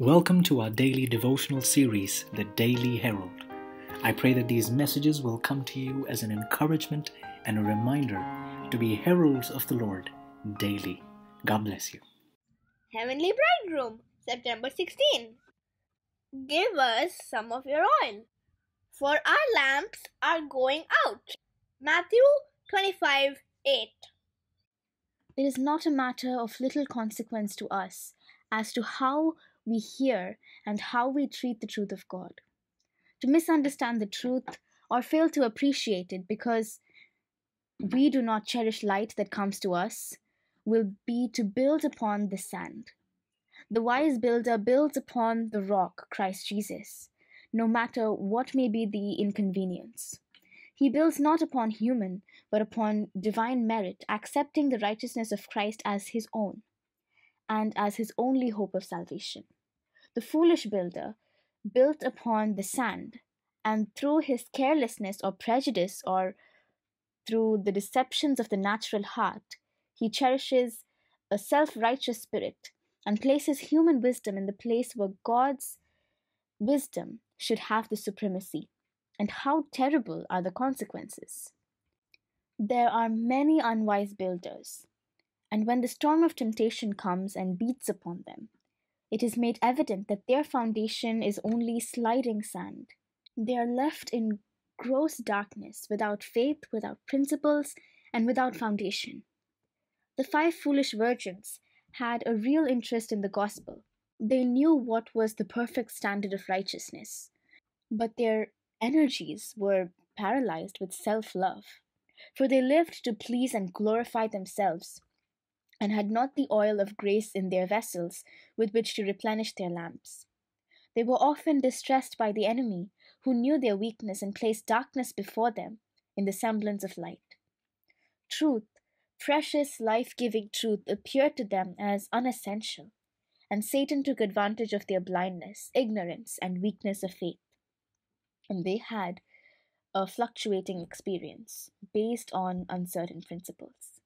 Welcome to our daily devotional series, The Daily Herald. I pray that these messages will come to you as an encouragement and a reminder to be heralds of the Lord daily. God bless you. Heavenly Bridegroom, September 16. Give us some of your oil, for our lamps are going out. Matthew 25:8. It is not a matter of little consequence to us as to how we hear and how we treat the truth of God. To misunderstand the truth or fail to appreciate it because we do not cherish light that comes to us will be to build upon the sand. The wise builder builds upon the rock, Christ Jesus, no matter what may be the inconvenience. He builds not upon human, but upon divine merit, accepting the righteousness of Christ as his own, and as his only hope of salvation. The foolish builder built upon the sand, and through his carelessness or prejudice, or through the deceptions of the natural heart, he cherishes a self righteous spirit and places human wisdom in the place where God's wisdom should have the supremacy. And how terrible are the consequences! There are many unwise builders, and when the storm of temptation comes and beats upon them, it is made evident that their foundation is only sliding sand. They are left in gross darkness, without faith, without principles, and without foundation. The 5 foolish virgins had a real interest in the gospel. They knew what was the perfect standard of righteousness, but their energies were paralyzed with self love, for they lived to please and glorify themselves, and had not the oil of grace in their vessels with which to replenish their lamps. They were often distressed by the enemy, who knew their weakness and placed darkness before them in the semblance of light. Truth, precious life giving truth, appeared to them as unessential, and Satan took advantage of their blindness, ignorance, and weakness of faith. And they had a fluctuating experience based on uncertain principles.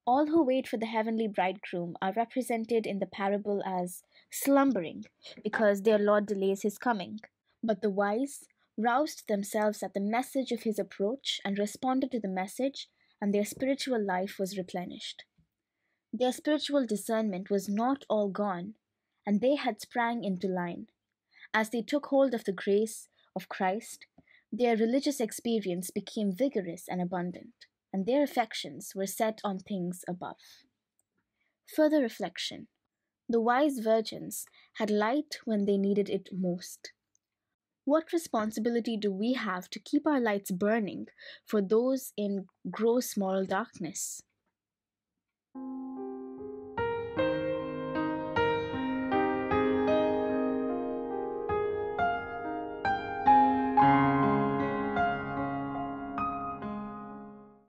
All who wait for the heavenly bridegroom are represented in the parable as slumbering because their Lord delays his coming. But the wise roused themselves at the message of his approach and responded to the message, and their spiritual life was replenished. Their spiritual discernment was not all gone, and they had sprang into line. As they took hold of the grace of Christ, their religious experience became vigorous and abundant, and their affections were set on things above. Further reflection. The wise virgins had light when they needed it most. What responsibility do we have to keep our lights burning for those in gross moral darkness?